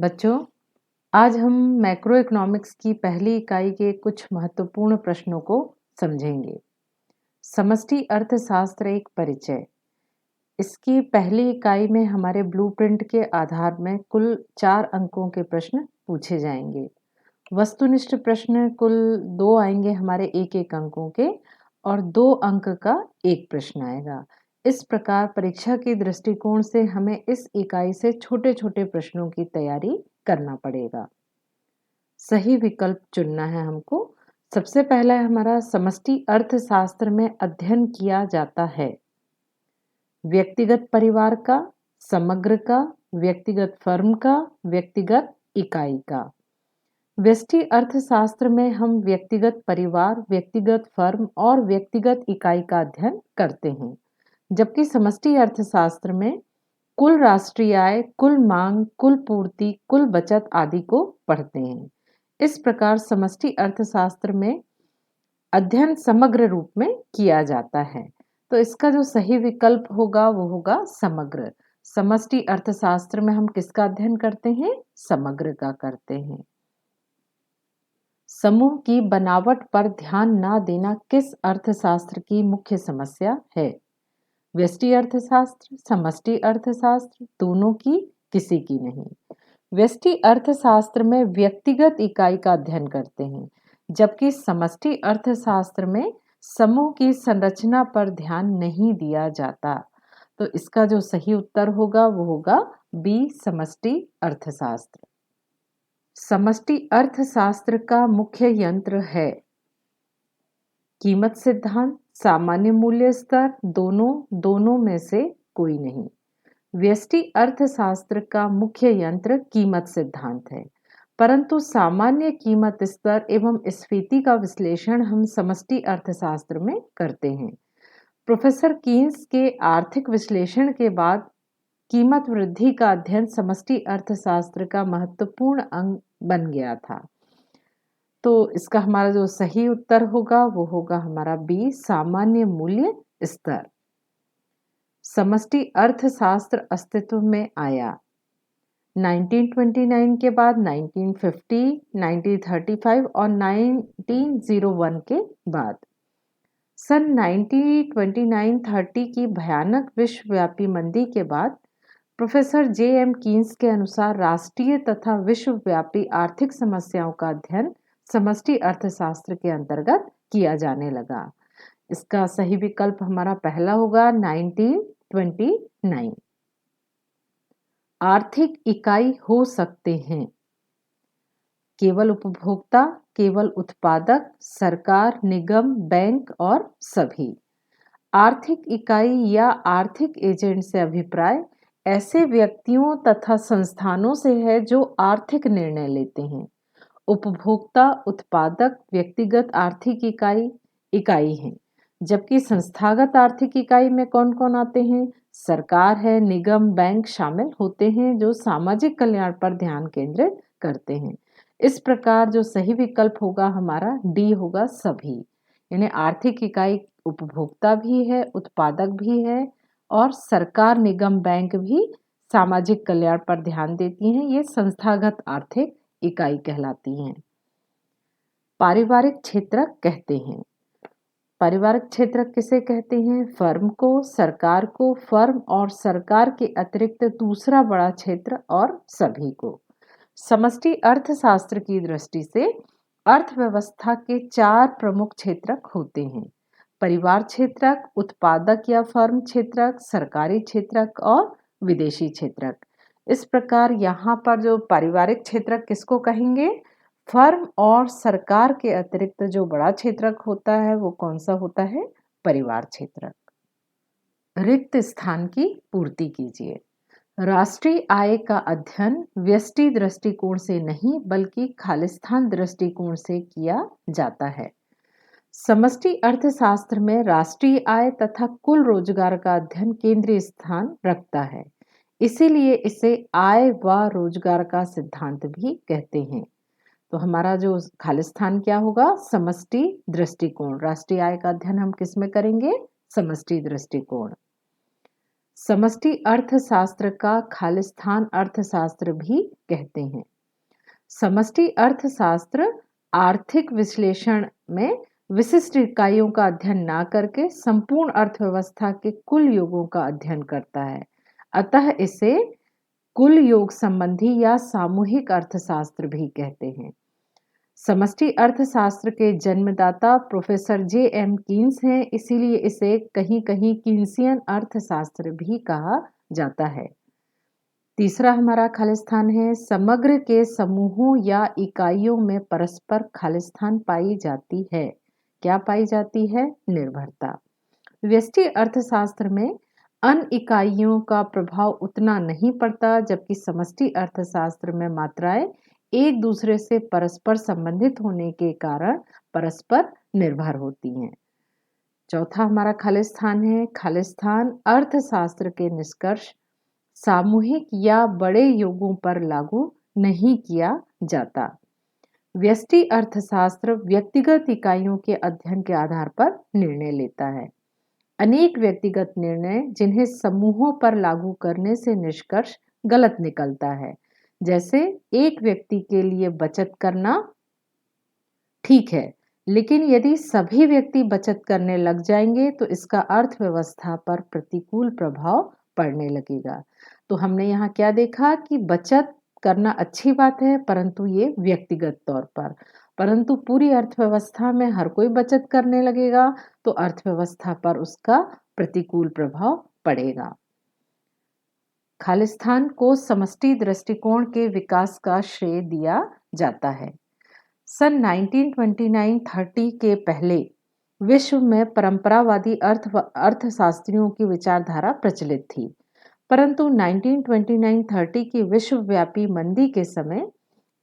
बच्चों, आज हम मैक्रो इकोनॉमिक्स की पहली इकाई के कुछ महत्वपूर्ण प्रश्नों को समझेंगे। समष्टि अर्थशास्त्र एक परिचय। इसकी पहली इकाई में हमारे ब्लूप्रिंट के आधार में कुल 4 अंकों के प्रश्न पूछे जाएंगे। वस्तुनिष्ठ प्रश्न कुल 2 आएंगे हमारे एक अंकों के और 2 अंक का एक प्रश्न आएगा। इस प्रकार परीक्षा के दृष्टिकोण से हमें इस इकाई से छोटे-छोटे प्रश्नों की तैयारी करना पड़ेगा। सही विकल्प चुनना है हमको। सबसे पहला है हमारा समष्टि अर्थशास्त्र में अध्ययन किया जाता है व्यक्तिगत परिवार का, समग्र का, व्यक्तिगत फर्म का, व्यक्तिगत इकाई का। व्यष्टि अर्थशास्त्र में हम व्यक्तिगत परिवार, व्यक्तिगत फर्म और व्यक्तिगत इकाई का अध्ययन करते हैं, जबकि समष्टि अर्थशास्त्र में कुल राष्ट्रीय आय, कुल मांग, कुल पूर्ति, कुल बचत आदि को पढ़ते हैं। इस प्रकार समष्टि अर्थशास्त्र में अध्ययन समग्र रूप में किया जाता है। तो इसका जो सही विकल्प होगा वो होगा समग्र। समष्टि अर्थशास्त्र में हम किसका अध्ययन करते हैं? समग्र का करते हैं। समूह की बनावट पर ध्यान न देना किस अर्थशास्त्र की मुख्य समस्या है? व्यष्टि अर्थशास्त्र, समष्टि अर्थशास्त्र, दोनों की, किसी की नहीं। व्यष्टि अर्थशास्त्र में व्यक्तिगत इकाई का अध्ययन करते हैं, जबकि समष्टि अर्थशास्त्र में समूह की संरचना पर ध्यान नहीं दिया जाता। तो इसका जो सही उत्तर होगा वो होगा बी, समष्टि अर्थशास्त्र। समष्टि अर्थशास्त्र का मुख्य यंत्र है कीमत सिद्धांत, सामान्य मूल्य स्तर, दोनों में से कोई नहीं। व्यष्टि अर्थशास्त्र का मुख्य यंत्र कीमत सिद्धांत है, परंतु सामान्य कीमत स्तर एवं स्फीति का विश्लेषण हम समष्टि अर्थशास्त्र में करते हैं। प्रोफेसर कीन्स के आर्थिक विश्लेषण के बाद कीमत वृद्धि का अध्ययन समष्टि अर्थशास्त्र का महत्वपूर्ण अंग बन गया था। तो इसका हमारा जो सही उत्तर होगा वो होगा हमारा बी, सामान्य मूल्य स्तर। समष्टि अर्थशास्त्र अस्तित्व में आया 1929 के बाद 1950, 1935 और 1901 के बाद। सन 1929-30 की भयानक विश्वव्यापी मंदी के बाद प्रोफेसर जे.एम. कीन्स के अनुसार राष्ट्रीय तथा विश्वव्यापी आर्थिक समस्याओं का अध्ययन समष्टि अर्थशास्त्र के अंतर्गत किया जाने लगा। इसका सही विकल्प हमारा पहला होगा 1929। आर्थिक इकाई हो सकते हैं केवल उपभोक्ता, केवल उत्पादक, सरकार, निगम, बैंक और सभी। आर्थिक इकाई या आर्थिक एजेंट से अभिप्राय ऐसे व्यक्तियों तथा संस्थानों से है जो आर्थिक निर्णय लेते हैं। उपभोक्ता, उत्पादक, व्यक्तिगत आर्थिक इकाई हैं, जबकि संस्थागत आर्थिक इकाई में कौन कौन आते हैं? सरकार है, निगम, बैंक शामिल होते हैं जो सामाजिक कल्याण पर ध्यान केंद्रित करते हैं। इस प्रकार जो सही विकल्प होगा हमारा डी होगा सभी। यानी आर्थिक इकाई उपभोक्ता भी है, उत्पादक भी है और सरकार, निगम, बैंक भी सामाजिक कल्याण पर ध्यान देती हैं। ये संस्थागत आर्थिक इकाई कहलाती हैं। पारिवारिक क्षेत्रक कहते हैं। पारिवारिक क्षेत्रक किसे कहते हैं? फर्म को, सरकार को, फर्म और सरकार के अतिरिक्त दूसरा बड़ा क्षेत्र और सभी को। समष्टि अर्थशास्त्र की दृष्टि से अर्थव्यवस्था के 4 प्रमुख क्षेत्रक होते हैं: परिवार क्षेत्रक, उत्पादक या फर्म क्षेत्रक, सरकारी क्षेत्रक और विदेशी क्षेत्रक। इस प्रकार यहाँ पर जो पारिवारिक क्षेत्रक किसको कहेंगे? फर्म और सरकार के अतिरिक्त जो बड़ा क्षेत्रक होता है वो कौन सा होता है? परिवार क्षेत्रक। रिक्त स्थान की पूर्ति कीजिए। राष्ट्रीय आय का अध्ययन व्यष्टि दृष्टिकोण से नहीं बल्कि खालिस्तान दृष्टिकोण से किया जाता है। समष्टि अर्थशास्त्र में राष्ट्रीय आय तथा कुल रोजगार का अध्ययन केंद्रीय स्थान रखता है, इसीलिए इसे आय व रोजगार का सिद्धांत भी कहते हैं। तो हमारा जो खालिस्तान क्या होगा? समष्टि दृष्टिकोण। राष्ट्रीय आय का अध्ययन हम किस में करेंगे? समष्टि दृष्टिकोण। समष्टि अर्थशास्त्र का खालिस्तान अर्थशास्त्र भी कहते हैं। समष्टि अर्थशास्त्र आर्थिक विश्लेषण में विशिष्ट इकाइयों का अध्ययन ना करके संपूर्ण अर्थव्यवस्था के कुल योगों का अध्ययन करता है। अतः इसे कुल योग संबंधी या सामूहिक अर्थशास्त्र भी कहते हैं। समष्टि अर्थशास्त्र के जन्मदाता प्रोफेसर जे.एम. कीन्स हैं, इसीलिए इसे कहीं कहीं कीन्सियन अर्थशास्त्र भी कहा जाता है। तीसरा हमारा खालिस्तान है, समग्र के समूहों या इकाइयों में परस्पर खालिस्तान पाई जाती है। क्या पाई जाती है? निर्भरता। व्यष्टि अर्थशास्त्र में अन्य इकाइयों का प्रभाव उतना नहीं पड़ता, जबकि समष्टि अर्थशास्त्र में मात्राएं एक दूसरे से परस्पर संबंधित होने के कारण परस्पर निर्भर होती हैं। चौथा हमारा खालिस्तान है, खालिस्तान अर्थशास्त्र के निष्कर्ष सामूहिक या बड़े योगों पर लागू नहीं किया जाता। व्यष्टि अर्थशास्त्र व्यक्तिगत इकाइयों के अध्ययन के आधार पर निर्णय लेता है। अनेक व्यक्तिगत निर्णय जिन्हें समूहों पर लागू करने से निष्कर्ष गलत निकलता है, जैसे एक व्यक्ति के लिए बचत करना ठीक है, लेकिन यदि सभी व्यक्ति बचत करने लग जाएंगे तो इसका अर्थव्यवस्था पर प्रतिकूल प्रभाव पड़ने लगेगा। तो हमने यहाँ क्या देखा कि बचत करना अच्छी बात है, परंतु ये व्यक्तिगत तौर पर, परंतु पूरी अर्थव्यवस्था में हर कोई बचत करने लगेगा तो अर्थव्यवस्था पर उसका प्रतिकूल प्रभाव पड़ेगा। खालिस्तान को समष्टि दृष्टिकोण के विकास का श्रेय दिया जाता है। सन 1929-30 के पहले विश्व में परंपरावादी अर्थशास्त्रियों की विचारधारा प्रचलित थी, परंतु 1929-30 की विश्वव्यापी मंदी के समय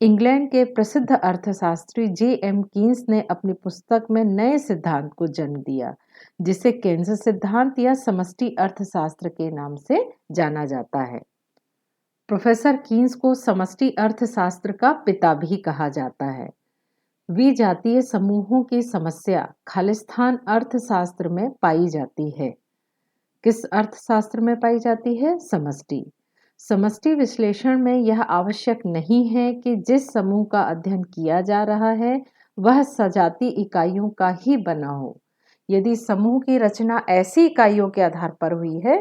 इंग्लैंड के प्रसिद्ध अर्थशास्त्री जे.एम. कीन्स ने अपनी पुस्तक में नए सिद्धांत को जन्म दिया, जिसे केन्स सिद्धांत या समष्टि अर्थशास्त्र के नाम से जाना जाता है। प्रोफेसर कीन्स को समष्टि अर्थशास्त्र का पिता भी कहा जाता है। विजातीय समूहों की समस्या खालिस्तान अर्थशास्त्र में पाई जाती है। किस अर्थशास्त्र में पाई जाती है? समष्टि। समष्टि विश्लेषण में यह आवश्यक नहीं है कि जिस समूह का अध्ययन किया जा रहा है वह सजाती इकाइयों का ही बना हो। यदि समूह की रचना ऐसी इकाइयों के आधार पर हुई है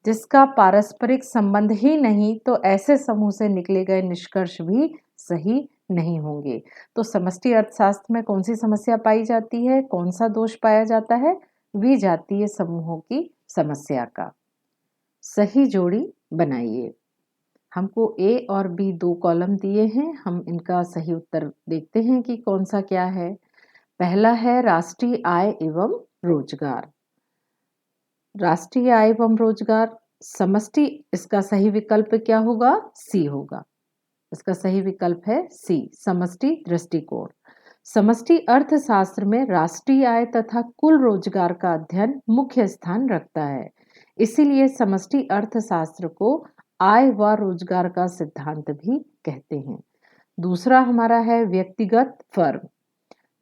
जिसका पारस्परिक संबंध ही नहीं, तो ऐसे समूह से निकले गए निष्कर्ष भी सही नहीं होंगे। तो समष्टि अर्थशास्त्र में कौन सी समस्या पाई जाती है, कौन सा दोष पाया जाता है? विजातीय समूहों की समस्या का। सही जोड़ी बनाइए। हमको ए और बी 2 कॉलम दिए हैं, हम इनका सही उत्तर देखते हैं कि कौन सा क्या है। पहला है राष्ट्रीय आय एवं रोजगार। राष्ट्रीय आय एवं रोजगार समष्टि, इसका सही विकल्प क्या होगा? सी होगा। इसका सही विकल्प है सी, समष्टि दृष्टिकोण। समष्टि अर्थशास्त्र में राष्ट्रीय आय तथा कुल रोजगार का अध्ययन मुख्य स्थान रखता है, इसीलिए समष्टि अर्थशास्त्र को आय व रोजगार का सिद्धांत भी कहते हैं। दूसरा हमारा है व्यक्तिगत फर्म।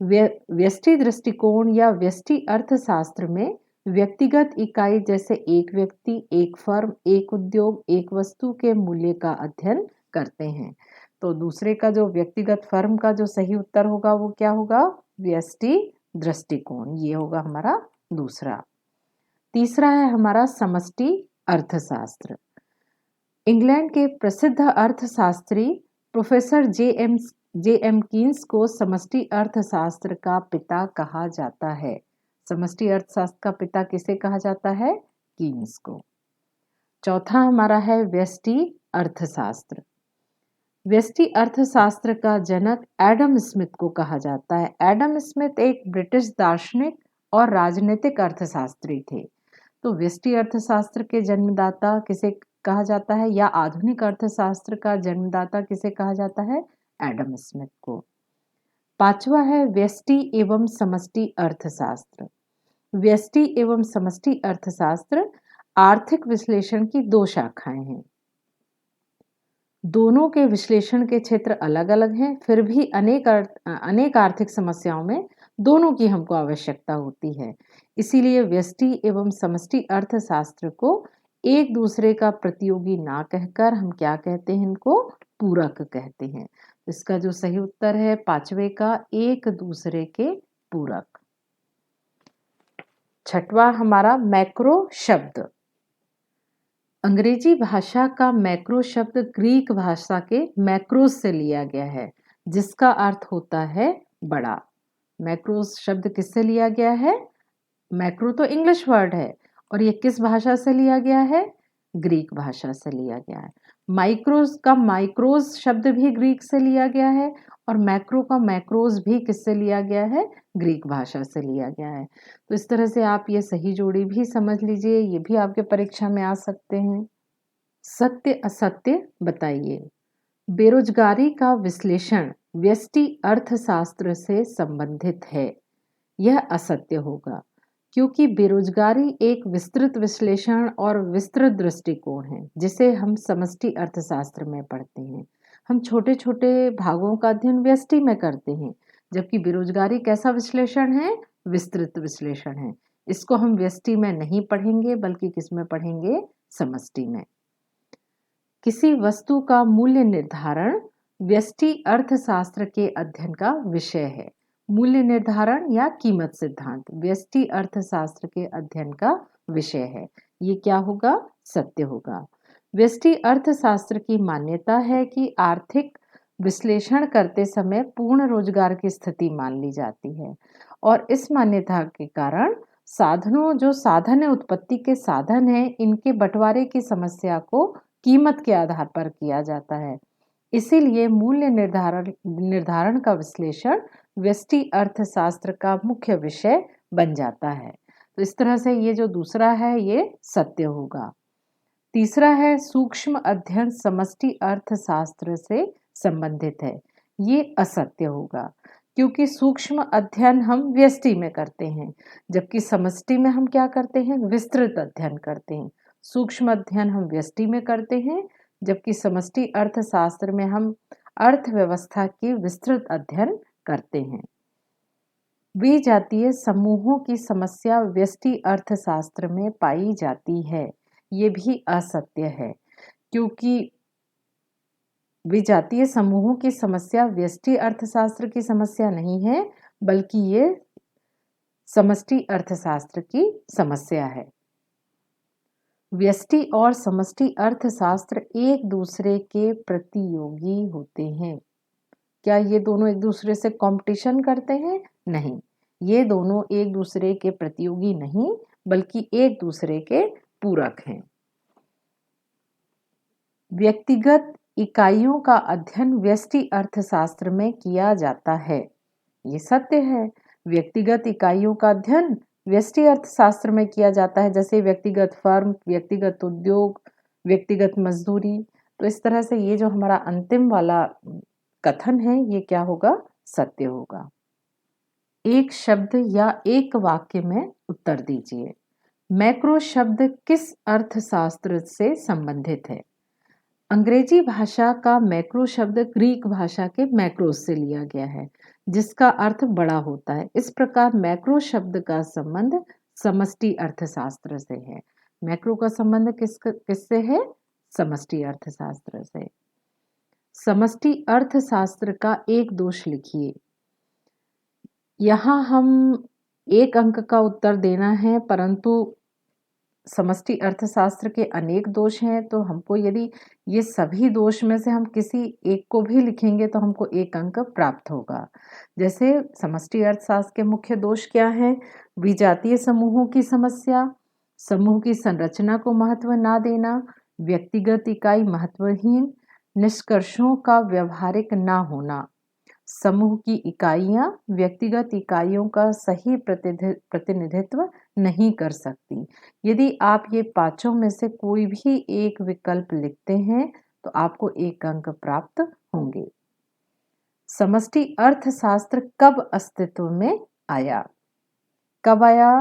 व्यष्टि दृष्टिकोण या व्यष्टि अर्थशास्त्र में व्यक्तिगत इकाई जैसे एक व्यक्ति, एक फर्म, एक उद्योग, एक वस्तु के मूल्य का अध्ययन करते हैं। तो दूसरे का जो व्यक्तिगत फर्म का जो सही उत्तर होगा वो क्या होगा? व्यष्टि दृष्टिकोण। ये होगा हमारा दूसरा। तीसरा है हमारा समष्टि अर्थशास्त्र। इंग्लैंड के प्रसिद्ध अर्थशास्त्री प्रोफेसर जे.एम. कीन्स को समष्टि अर्थशास्त्र का पिता कहा जाता है। समष्टि अर्थशास्त्र का पिता किसे कहा जाता है? कीन्स को। चौथा हमारा है व्यष्टि अर्थशास्त्र। व्यष्टि अर्थशास्त्र का जनक एडम स्मिथ को कहा जाता है। एडम स्मिथ एक ब्रिटिश दार्शनिक और राजनीतिक अर्थशास्त्री थे। तो व्यष्टि अर्थशास्त्र के जन्मदाता किसे कहा जाता है, या आधुनिक अर्थशास्त्र का जन्मदाता किसे कहा जाता है? एडम स्मिथ को। पांचवा है व्यष्टि एवं समष्टि अर्थशास्त्र। व्यष्टि एवं समष्टि अर्थशास्त्र आर्थिक विश्लेषण की 2 शाखाएं हैं। दोनों के विश्लेषण के क्षेत्र अलग अलग हैं, फिर भी अनेक आर्थिक समस्याओं में दोनों की हमको आवश्यकता होती है। इसीलिए व्यष्टि एवं समष्टि अर्थशास्त्र को एक दूसरे का प्रतियोगी ना कहकर हम क्या कहते हैं, इनको पूरक कहते हैं। इसका जो सही उत्तर है पांचवे का, एक दूसरे के पूरक। छठवा हमारा मैक्रो शब्द। अंग्रेजी भाषा का मैक्रो शब्द ग्रीक भाषा के मैक्रोस से लिया गया है, जिसका अर्थ होता है बड़ा। मैक्रोस शब्द किससे लिया गया है? मैक्रो तो इंग्लिश वर्ड है, और ये किस भाषा से लिया गया है? ग्रीक भाषा से लिया गया है। माइक्रोस का माइक्रोस शब्द भी ग्रीक से लिया गया है, और मैक्रो का मैक्रोस भी किससे लिया गया है? ग्रीक भाषा से लिया गया है। तो इस तरह से आप ये सही जोड़ी भी समझ लीजिए, ये भी आपके परीक्षा में आ सकते हैं। सत्य असत्य बताइए। बेरोजगारी का विश्लेषण व्यष्टि अर्थशास्त्र से संबंधित है। यह असत्य होगा, क्योंकि बेरोजगारी एक विस्तृत विश्लेषण और विस्तृत दृष्टिकोण है, जिसे हम समष्टि अर्थशास्त्र में पढ़ते हैं। हम छोटे छोटे भागों का अध्ययन व्यष्टि में करते हैं, जबकि बेरोजगारी कैसा विश्लेषण है? विस्तृत विश्लेषण है। इसको हम व्यष्टि में नहीं पढ़ेंगे, बल्कि किस में पढ़ेंगे? समष्टि में। किसी वस्तु का मूल्य निर्धारण व्यष्टि अर्थशास्त्र के अध्ययन का विषय है। मूल्य निर्धारण या कीमत सिद्धांत व्यष्टि अर्थशास्त्र के अध्ययन का विषय है। ये क्या होगा? सत्य होगा। व्यष्टि अर्थशास्त्र की मान्यता है कि आर्थिक विश्लेषण करते समय पूर्ण रोजगार की स्थिति मान ली जाती है, और इस मान्यता के कारण साधनों, जो साधन है, उत्पत्ति के साधन हैं, इनके बंटवारे की समस्या को कीमत के आधार पर किया जाता है। इसीलिए मूल्य निर्धारण का विश्लेषण व्यष्टि अर्थशास्त्र का मुख्य विषय बन जाता है। तो इस तरह से ये जो दूसरा है ये सत्य होगा। तीसरा है सूक्ष्म अध्ययन समष्टि अर्थशास्त्र से संबंधित है। ये असत्य होगा, क्योंकि सूक्ष्म अध्ययन हम व्यष्टि में करते हैं, जबकि समष्टि में हम क्या करते हैं? विस्तृत अध्ययन करते हैं। सूक्ष्म अध्ययन हम व्यष्टि में करते हैं, जबकि समष्टि अर्थशास्त्र में हम अर्थव्यवस्था की विस्तृत अध्ययन करते हैं। विजातीय समूहों की समस्या व्यष्टि अर्थशास्त्र में पाई जाती है। ये भी असत्य है, क्योंकि विजातीय समूहों की समस्या व्यष्टि अर्थशास्त्र की समस्या नहीं है, बल्कि ये समष्टि अर्थशास्त्र की समस्या है। व्यष्टि और समष्टि अर्थशास्त्र एक दूसरे के प्रतियोगी होते हैं। क्या ये दोनों एक दूसरे से कंपटीशन करते हैं? नहीं, ये दोनों एक दूसरे के प्रतियोगी नहीं, बल्कि एक दूसरे के पूरक हैं। व्यक्तिगत इकाइयों का अध्ययन व्यष्टि अर्थशास्त्र में किया जाता है। ये सत्य है। व्यक्तिगत इकाइयों का अध्ययन व्यष्टि अर्थशास्त्र में किया जाता है, जैसे व्यक्तिगत फर्म, व्यक्तिगत उद्योग, व्यक्तिगत मजदूरी। तो इस तरह से ये जो हमारा अंतिम वाला कथन है, ये क्या होगा? सत्य होगा। एक शब्द या एक वाक्य में उत्तर दीजिए। मैक्रो शब्द किस अर्थशास्त्र से संबंधित है? अंग्रेजी भाषा का मैक्रो शब्द ग्रीक भाषा के मैक्रोस से लिया गया है, जिसका अर्थ बड़ा होता है। इस प्रकार मैक्रो शब्द का संबंध समष्टि अर्थशास्त्र से है। मैक्रो का संबंध किससे है? समष्टि अर्थशास्त्र से। समष्टि अर्थशास्त्र का एक दोष लिखिए। यहाँ हम एक अंक का उत्तर देना है, परंतु समष्टि अर्थशास्त्र के अनेक दोष हैं, तो हमको यदि ये सभी दोष में से हम किसी एक को भी लिखेंगे तो हमको एक अंक प्राप्त होगा। जैसे समष्टि अर्थशास्त्र के मुख्य दोष क्या है? विजातीय समूहों की समस्या, समूह की संरचना को महत्व ना देना, व्यक्तिगत इकाई महत्वहीन, निष्कर्षों का व्यवहारिक ना होना, समूह की इकाइयां व्यक्तिगत इकाइयों का सही प्रतिनिधित्व नहीं कर सकती। यदि आप ये पांचों में से कोई भी एक विकल्प लिखते हैं तो आपको एक अंक प्राप्त होंगे। समष्टि अर्थशास्त्र कब अस्तित्व में आया? कब आया?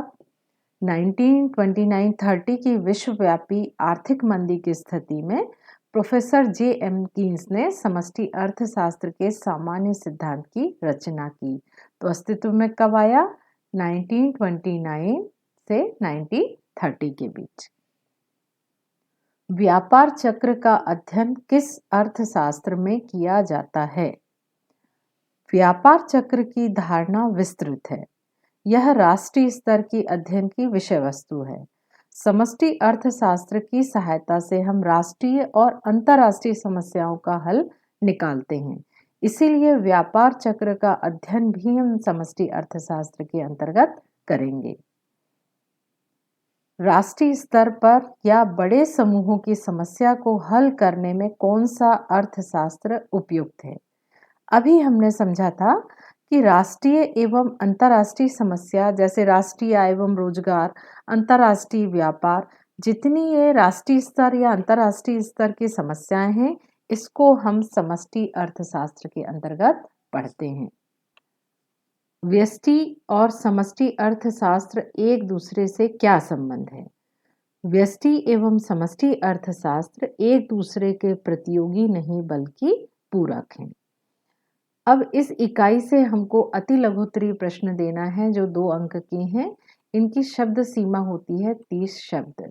1929-30 की विश्वव्यापी आर्थिक मंदी की स्थिति में प्रोफेसर जे.एम. कीन्स ने समष्टि अर्थशास्त्र के सामान्य सिद्धांत की रचना की। तो अस्तित्व में कब आया? 1929 से 1930 के बीच। व्यापार चक्र का अध्ययन किस अर्थशास्त्र में किया जाता है? व्यापार चक्र की धारणा विस्तृत है। यह राष्ट्रीय स्तर की अध्ययन की विषय वस्तु है। समष्टि अर्थशास्त्र की सहायता से हम राष्ट्रीय और अंतर्राष्ट्रीय समस्याओं का हल निकालते हैं। इसीलिए व्यापार चक्र का अध्ययन भी हम समष्टि अर्थशास्त्र के अंतर्गत करेंगे। राष्ट्रीय स्तर पर या बड़े समूहों की समस्या को हल करने में कौन सा अर्थशास्त्र उपयुक्त है? अभी हमने समझा था कि राष्ट्रीय एवं अंतर्राष्ट्रीय समस्या जैसे राष्ट्रीय आय एवं रोजगार, अंतर्राष्ट्रीय व्यापार, जितनी ये राष्ट्रीय स्तर या अंतर्राष्ट्रीय स्तर की समस्याएं हैं, इसको हम समष्टि अर्थशास्त्र के अंतर्गत पढ़ते हैं। व्यष्टि और समष्टि अर्थशास्त्र एक दूसरे से क्या संबंध है? व्यष्टि एवं समष्टि अर्थशास्त्र एक दूसरे के प्रतियोगी नहीं बल्कि पूरक हैं। अब इस इकाई से हमको अति लघुत्तरीय प्रश्न देना है जो 2 अंक के हैं। इनकी शब्द सीमा होती है 30 शब्द।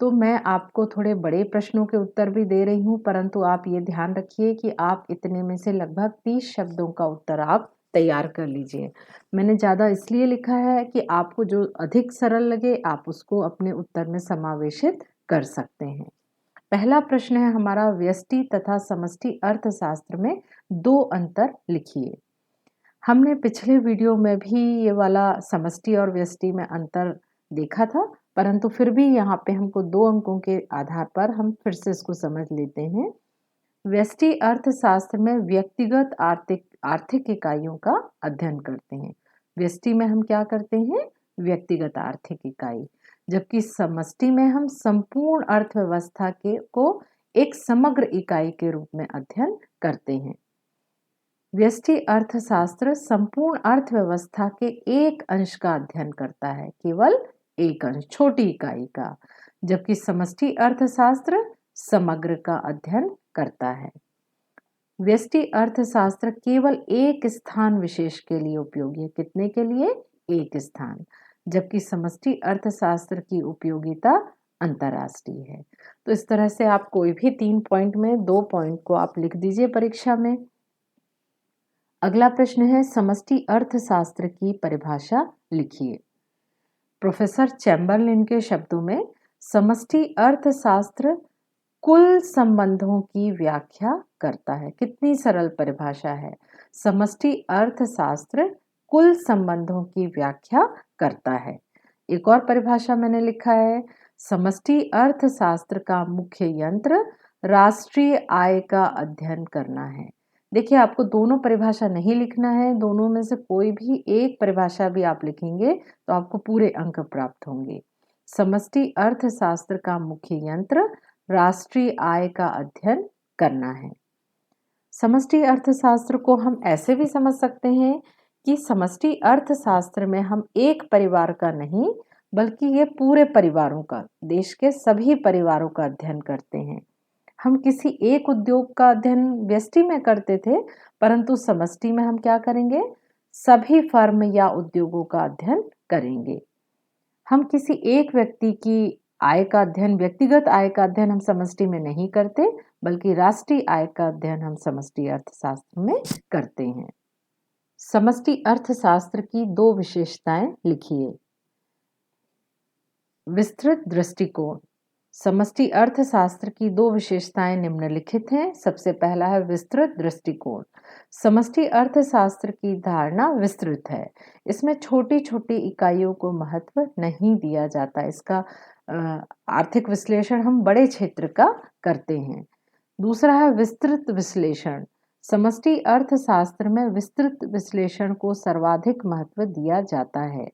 तो मैं आपको थोड़े बड़े प्रश्नों के उत्तर भी दे रही हूँ, परंतु आप ये ध्यान रखिए कि आप इतने में से लगभग 30 शब्दों का उत्तर आप तैयार कर लीजिए। मैंने ज़्यादा इसलिए लिखा है कि आपको जो अधिक सरल लगे आप उसको अपने उत्तर में समावेशित कर सकते हैं। पहला प्रश्न है हमारा, व्यष्टि तथा समष्टि अर्थशास्त्र में 2 अंतर लिखिए। हमने पिछले वीडियो में भी ये वाला समष्टि और व्यष्टि में अंतर देखा था, परंतु फिर भी यहाँ पे हमको 2 अंकों के आधार पर हम फिर से इसको समझ लेते हैं। व्यष्टि अर्थशास्त्र में व्यक्तिगत आर्थिक इकाइयों का अध्ययन करते हैं। व्यष्टि में हम क्या करते हैं? व्यक्तिगत आर्थिक इकाई। जबकि समष्टि में हम संपूर्ण अर्थव्यवस्था के को एक समग्र इकाई के रूप में अध्ययन करते हैं। व्यष्टि अर्थशास्त्र संपूर्ण अर्थव्यवस्था के एक अंश का अध्ययन करता है, केवल एक अंश, छोटी इकाई का, जबकि समष्टि अर्थशास्त्र समग्र का अध्ययन करता है। व्यष्टि अर्थशास्त्र केवल एक स्थान विशेष के लिए उपयोगी है। कितने के लिए? एक स्थान। जबकि समष्टि अर्थशास्त्र की उपयोगिता अंतर्राष्ट्रीय है। तो इस तरह से आप कोई भी 3 पॉइंट में 2 पॉइंट को आप लिख दीजिए परीक्षा में। अगला प्रश्न है, समष्टि अर्थशास्त्र की परिभाषा लिखिए। प्रोफेसर चैम्बरलिन के शब्दों में समष्टि अर्थशास्त्र कुल संबंधों की व्याख्या करता है। कितनी सरल परिभाषा है। समष्टि अर्थशास्त्र कुल संबंधों की व्याख्या करता है। एक और परिभाषा मैंने लिखा है, समष्टि अर्थशास्त्र का मुख्य यंत्र राष्ट्रीय आय का अध्ययन करना है। देखिए, आपको दोनों परिभाषा नहीं लिखना है, दोनों में से कोई भी एक परिभाषा भी आप लिखेंगे तो आपको पूरे अंक प्राप्त होंगे। समष्टि अर्थशास्त्र का मुख्य यंत्र राष्ट्रीय आय का अध्ययन करना है। समष्टि अर्थशास्त्र को हम ऐसे भी समझ सकते हैं कि समष्टि अर्थशास्त्र में हम एक परिवार का नहीं बल्कि ये पूरे परिवारों का, देश के सभी परिवारों का अध्ययन करते हैं। हम किसी एक उद्योग का अध्ययन व्यष्टि में करते थे, परंतु समष्टि में हम क्या करेंगे? सभी फर्म या उद्योगों का अध्ययन करेंगे। हम किसी एक व्यक्ति की आय का अध्ययन, व्यक्तिगत आय का अध्ययन हम समष्टि में नहीं करते, बल्कि राष्ट्रीय आय का अध्ययन हम समष्टि अर्थशास्त्र में करते हैं। समष्टि अर्थशास्त्र की 2 विशेषताएं लिखिए। विस्तृत दृष्टिकोण। समष्टि अर्थशास्त्र की 2 विशेषताएं निम्नलिखित हैं। सबसे पहला है विस्तृत दृष्टिकोण। समष्टि अर्थशास्त्र की धारणा विस्तृत है। इसमें छोटी-छोटी इकाइयों को महत्व नहीं दिया जाता। इसका आर्थिक विश्लेषण हम बड़े क्षेत्र का करते हैं। दूसरा है विस्तृत विश्लेषण। समष्टि अर्थशास्त्र में विस्तृत विश्लेषण को सर्वाधिक महत्व दिया जाता है।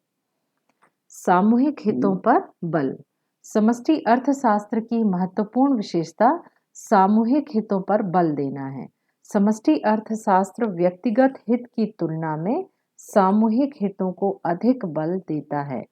सामूहिक हितों पर बल। समष्टि अर्थशास्त्र की महत्वपूर्ण विशेषता सामूहिक हितों पर बल देना है। समष्टि अर्थशास्त्र व्यक्तिगत हित की तुलना में सामूहिक हितों को अधिक बल देता है।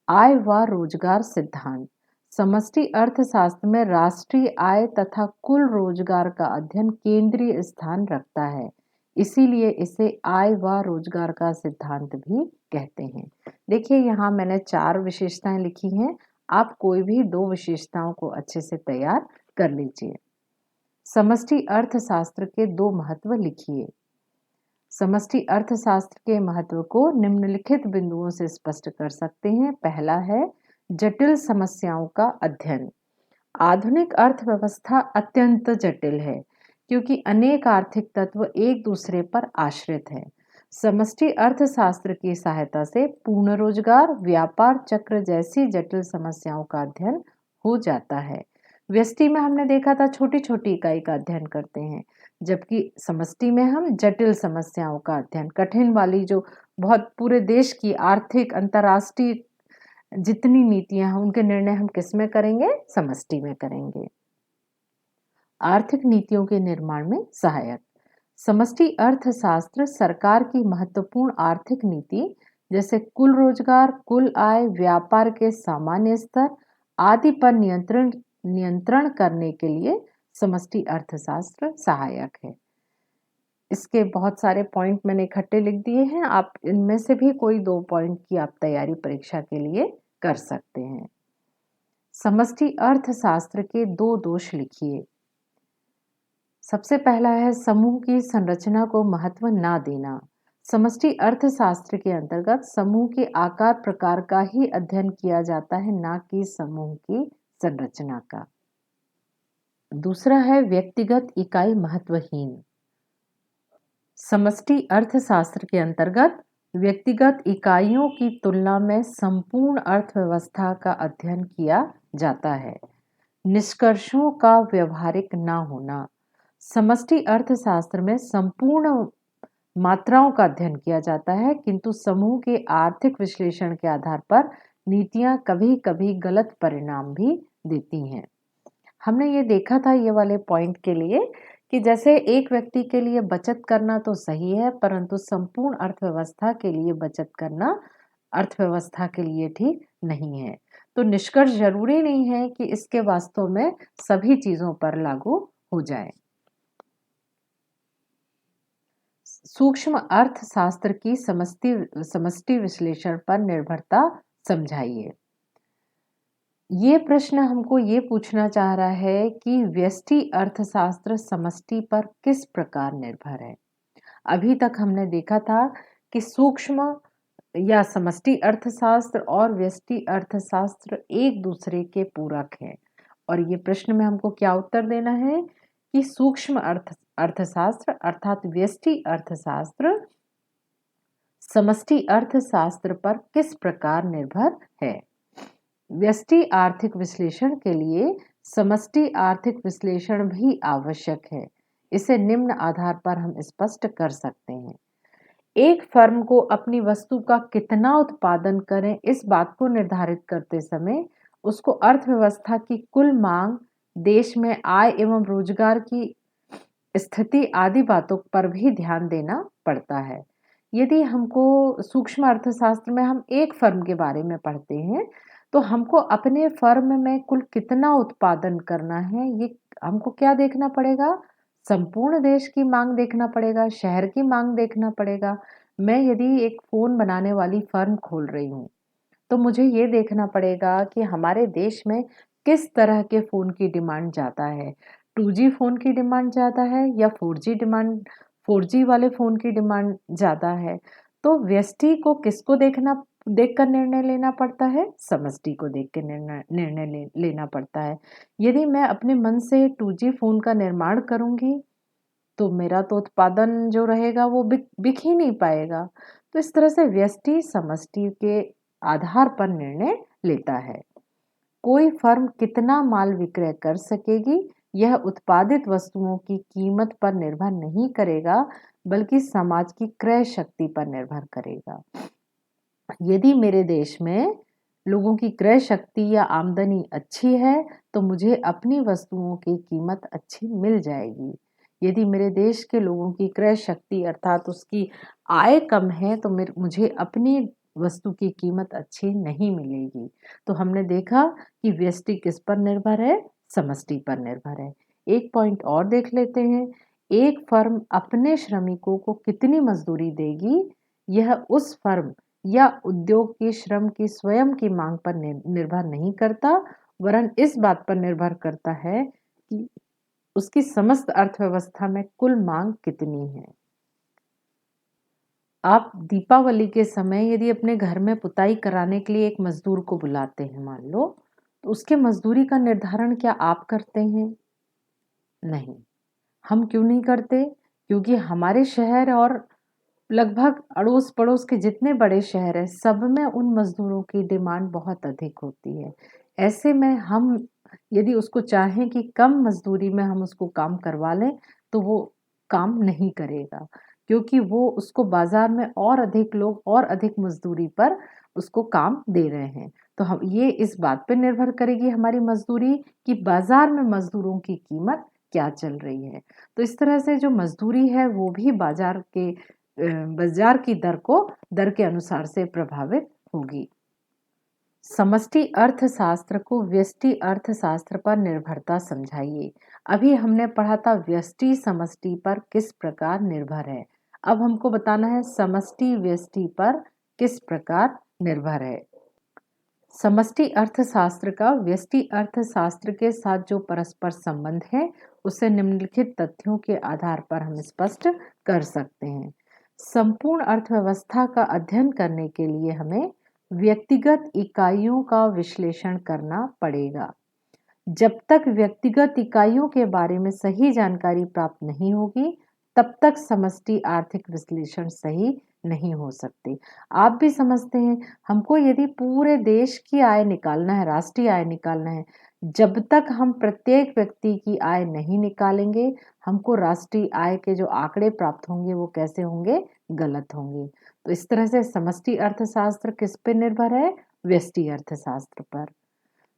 आय व रोजगार सिद्धांत। समष्टि अर्थशास्त्र में राष्ट्रीय आय तथा कुल रोजगार का अध्ययन केंद्रीय स्थान रखता है, इसीलिए इसे आय व रोजगार का सिद्धांत भी कहते हैं। देखिए, यहाँ मैंने 4 विशेषताएं लिखी हैं। आप कोई भी 2 विशेषताओं को अच्छे से तैयार कर लीजिए। समष्टि अर्थशास्त्र के 2 महत्व लिखिए। समष्टि अर्थशास्त्र के महत्व को निम्नलिखित बिंदुओं से स्पष्ट कर सकते हैं। पहला है जटिल समस्याओं का अध्ययन। आधुनिक अर्थव्यवस्था अत्यंत जटिल है क्योंकि अनेक आर्थिक तत्व एक दूसरे पर आश्रित हैं। समष्टि अर्थशास्त्र की सहायता से पूर्ण रोजगार, व्यापार चक्र जैसी जटिल समस्याओं का अध्ययन हो जाता है। व्यष्टि में हमने देखा था छोटी छोटी इकाई का अध्ययन करते हैं, जबकि समष्टि में हम जटिल समस्याओं का अध्ययन, कठिन वाली जो बहुत पूरे देश की आर्थिक अंतर्राष्ट्रीय जितनी नीतियां हैं उनके निर्णय हम किस में करेंगे? समष्टि में करेंगे। आर्थिक नीतियों के निर्माण में सहायक। समष्टि अर्थशास्त्र सरकार की महत्वपूर्ण आर्थिक नीति जैसे कुल रोजगार, कुल आय, व्यापार के सामान्य स्तर आदि पर नियंत्रण करने के लिए समष्टि अर्थशास्त्र सहायक है। इसके बहुत सारे पॉइंट मैंने इकट्ठे लिख दिए हैं। आप इनमें से भी कोई 2 पॉइंट की आप तैयारी परीक्षा के लिए कर सकते हैं। समष्टि अर्थशास्त्र के 2 दोष लिखिए। सबसे पहला है समूह की संरचना को महत्व ना देना। समष्टि अर्थशास्त्र के अंतर्गत समूह के आकार प्रकार का ही अध्ययन किया जाता है, ना कि समूह की संरचना का। दूसरा है व्यक्तिगत इकाई महत्वहीन। समष्टि अर्थशास्त्र के अंतर्गत व्यक्तिगत इकाइयों की तुलना में संपूर्ण अर्थव्यवस्था का अध्ययन किया जाता है। निष्कर्षों का व्यवहारिक न होना। समष्टि अर्थशास्त्र में संपूर्ण मात्राओं का अध्ययन किया जाता है, किंतु समूह के आर्थिक विश्लेषण के आधार पर नीतियां कभी कभी गलत परिणाम भी देती हैं। हमने ये देखा था ये वाले पॉइंट के लिए कि जैसे एक व्यक्ति के लिए बचत करना तो सही है, परंतु संपूर्ण अर्थव्यवस्था के लिए बचत करना अर्थव्यवस्था के लिए ठीक नहीं है। तो निष्कर्ष जरूरी नहीं है कि इसके वास्तव में सभी चीजों पर लागू हो जाए। सूक्ष्म अर्थशास्त्र की समष्टि विश्लेषण पर निर्भरता समझाइए। ये प्रश्न हमको ये पूछना चाह रहा है कि व्यष्टि अर्थशास्त्र समष्टि पर किस प्रकार निर्भर है। अभी तक हमने देखा था कि सूक्ष्म या समष्टि अर्थशास्त्र और व्यष्टि अर्थशास्त्र एक दूसरे के पूरक हैं, और ये प्रश्न में हमको क्या उत्तर देना है कि सूक्ष्म अर्थशास्त्र अर्थात व्यष्टि अर्थशास्त्र समष्टि अर्थशास्त्र पर किस प्रकार निर्भर है। व्यष्टि आर्थिक विश्लेषण के लिए समष्टि आर्थिक विश्लेषण भी आवश्यक है। इसे निम्न आधार पर हम स्पष्ट कर सकते हैं। एक फर्म को अपनी वस्तु का कितना उत्पादन करें, इस बात को निर्धारित करते समय उसको अर्थव्यवस्था की कुल मांग, देश में आय एवं रोजगार की स्थिति आदि बातों पर भी ध्यान देना पड़ता है। यदि हमको सूक्ष्म अर्थशास्त्र में हम एक फर्म के बारे में पढ़ते हैं, तो हमको अपने फर्म में कुल कितना उत्पादन करना है, ये हमको क्या देखना पड़ेगा? संपूर्ण देश की मांग देखना पड़ेगा, शहर की मांग देखना पड़ेगा। मैं यदि एक फ़ोन बनाने वाली फर्म खोल रही हूँ, तो मुझे ये देखना पड़ेगा कि हमारे देश में किस तरह के फ़ोन की डिमांड ज़्यादा है। 2G फ़ोन की डिमांड ज़्यादा है या 4G वाले फ़ोन की डिमांड ज़्यादा है। तो व्यष्टि को किसको देखकर निर्णय लेना पड़ता है? समष्टि को देख के निर्णय लेना पड़ता है। यदि मैं अपने मन से 2G फ़ोन का निर्माण करूँगी, तो मेरा तो उत्पादन जो रहेगा वो बिक ही नहीं पाएगा। तो इस तरह से व्यष्टि समष्टि के आधार पर निर्णय लेता है। कोई फर्म कितना माल विक्रय कर सकेगी, यह उत्पादित वस्तुओं की कीमत पर निर्भर नहीं करेगा, बल्कि समाज की क्रय शक्ति पर निर्भर करेगा। यदि मेरे देश में लोगों की क्रय शक्ति या आमदनी अच्छी है, तो मुझे अपनी वस्तुओं की कीमत अच्छी मिल जाएगी। यदि मेरे देश के लोगों की क्रय शक्ति अर्थात उसकी आय कम है, तो मुझे अपनी वस्तु की कीमत अच्छी नहीं मिलेगी। तो हमने देखा कि व्यष्टि किस पर निर्भर है? समष्टि पर निर्भर है। एक पॉइंट और देख लेते हैं। एक फर्म अपने श्रमिकों को कितनी मजदूरी देगी, यह उस फर्म या उद्योग के श्रम की स्वयं की मांग पर निर्भर नहीं करता, वरन इस बात पर निर्भर करता है कि उसकी समस्त अर्थव्यवस्था में कुल मांग कितनी है। आप दीपावली के समय यदि अपने घर में पुताई कराने के लिए एक मजदूर को बुलाते हैं मान लो, तो उसके मजदूरी का निर्धारण क्या आप करते हैं? नहीं। हम क्यों नहीं करते? क्योंकि हमारे शहर और लगभग अड़ोस-पड़ोस के जितने बड़े शहर हैं, सब में उन मज़दूरों की डिमांड बहुत अधिक होती है। ऐसे में हम यदि उसको चाहें कि कम मज़दूरी में हम उसको काम करवा लें, तो वो काम नहीं करेगा। क्योंकि वो उसको बाज़ार में और अधिक लोग और अधिक मज़दूरी पर उसको काम दे रहे हैं। तो हम ये इस बात पे निर्भर करेगी हमारी मज़दूरी कि बाज़ार में मज़दूरों की कीमत क्या चल रही है। तो इस तरह से जो मज़दूरी है वो भी बाज़ार की दर के अनुसार से प्रभावित होगी। समष्टि अर्थशास्त्र को व्यष्टि अर्थशास्त्र पर निर्भरता समझाइए। अभी हमने पढ़ा था व्यष्टि समष्टि पर किस प्रकार निर्भर है। अब हमको बताना है समष्टि व्यष्टि पर किस प्रकार निर्भर है। समष्टि अर्थशास्त्र का व्यष्टि अर्थशास्त्र के साथ जो परस्पर संबंध है, उसे निम्नलिखित तथ्यों के आधार पर हम स्पष्ट कर सकते हैं। संपूर्ण अर्थव्यवस्था का अध्ययन करने के लिए हमें व्यक्तिगत इकाइयों का विश्लेषण करना पड़ेगा। जब तक व्यक्तिगत इकाइयों के बारे में सही जानकारी प्राप्त नहीं होगी, तब तक समष्टि आर्थिक विश्लेषण सही नहीं हो सकते। आप भी समझते हैं, हमको यदि पूरे देश की आय निकालना है, राष्ट्रीय आय निकालना है, जब तक हम प्रत्येक व्यक्ति की आय नहीं निकालेंगे, हमको राष्ट्रीय आय के जो आंकड़े प्राप्त होंगे, वो कैसे होंगे? गलत होंगे। तो इस तरह से समष्टि अर्थशास्त्र किस पे निर्भर है? व्यष्टि अर्थशास्त्र पर।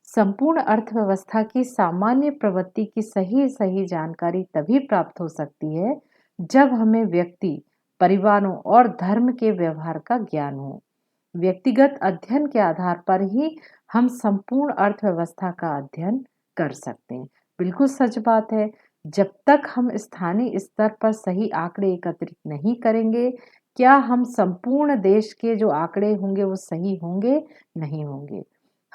संपूर्ण अर्थव्यवस्था की सामान्य प्रवृत्ति की सही जानकारी तभी प्राप्त हो सकती है जब हमें व्यक्ति, परिवारों और धर्म के व्यवहार का ज्ञान हो। व्यक्तिगत अध्ययन के आधार पर ही हम संपूर्ण अर्थव्यवस्था का अध्ययन कर सकते हैं। बिल्कुल सच बात है। जब तक हम स्थानीय स्तर पर सही आंकड़े एकत्रित नहीं करेंगे, क्या हम संपूर्ण देश के जो आंकड़े होंगे वो सही होंगे? नहीं होंगे।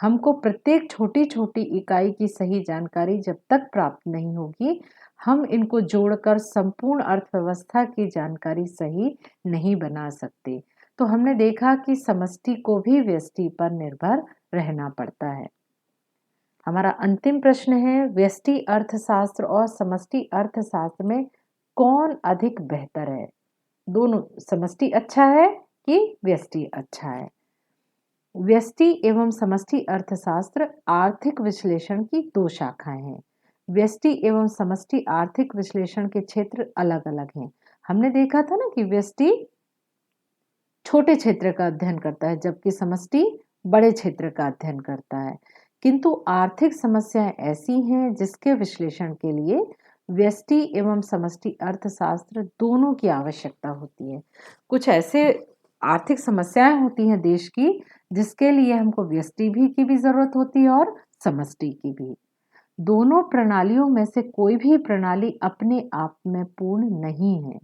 हमको प्रत्येक छोटी-छोटी इकाई की सही जानकारी जब तक प्राप्त नहीं होगी, हम इनको जोड़कर संपूर्ण अर्थव्यवस्था की जानकारी सही नहीं बना सकते। तो हमने देखा कि समष्टि को भी व्यष्टि पर निर्भर रहना पड़ता है। हमारा अंतिम प्रश्न है, व्यष्टि अर्थशास्त्र और समष्टि अर्थशास्त्र में कौन अधिक बेहतर है? दोनों, समष्टि अच्छा है कि व्यष्टि अच्छा है? व्यष्टि एवं समष्टि अर्थशास्त्र आर्थिक विश्लेषण की दो शाखाएं हैं। व्यष्टि एवं समष्टि आर्थिक विश्लेषण के क्षेत्र अलग-अलग हैं। हमने देखा था ना कि व्यष्टि छोटे क्षेत्र का अध्ययन करता है, जबकि समष्टि बड़े क्षेत्र का अध्ययन करता है। किंतु आर्थिक समस्याएं ऐसी हैं जिसके विश्लेषण के लिए व्यष्टि एवं समष्टि अर्थशास्त्र दोनों की आवश्यकता होती है। कुछ ऐसे आर्थिक समस्याएं होती हैं देश की, जिसके लिए हमको व्यष्टि भी की भी जरूरत होती है और समष्टि की भी। दोनों प्रणालियों में से कोई भी प्रणाली अपने आप में पूर्ण नहीं है।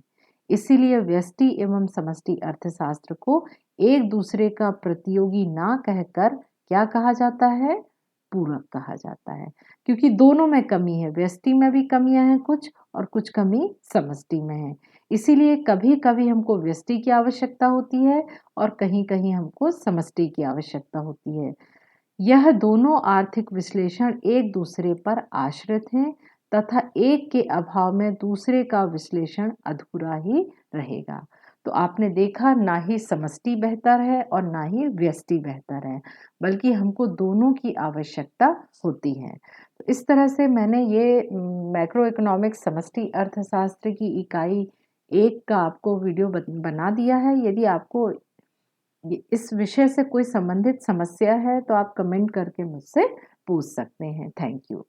इसीलिए व्यष्टि एवं समष्टि अर्थशास्त्र को एक दूसरे का प्रतियोगी ना कहकर क्या कहा जाता है? पूरक कहा जाता है। क्योंकि दोनों में कमी है, व्यष्टि में भी कमियां हैं कुछ और कुछ कमी समष्टि में है। इसीलिए कभी-कभी हमको व्यष्टि की आवश्यकता होती है और कहीं-कहीं हमको समष्टि की आवश्यकता होती है। यह दोनों आर्थिक विश्लेषण एक दूसरे पर आश्रित हैं तथा एक के अभाव में दूसरे का विश्लेषण अधूरा ही रहेगा। तो आपने देखा, ना ही समष्टि बेहतर है और ना ही व्यष्टि बेहतर है, बल्कि हमको दोनों की आवश्यकता होती है। तो इस तरह से मैंने ये मैक्रो इकोनॉमिक्स समष्टि अर्थशास्त्र की इकाई 1 का आपको वीडियो बना दिया है। यदि आपको इस विषय से कोई संबंधित समस्या है तो आप कमेंट करके मुझसे पूछ सकते हैं। Thank you.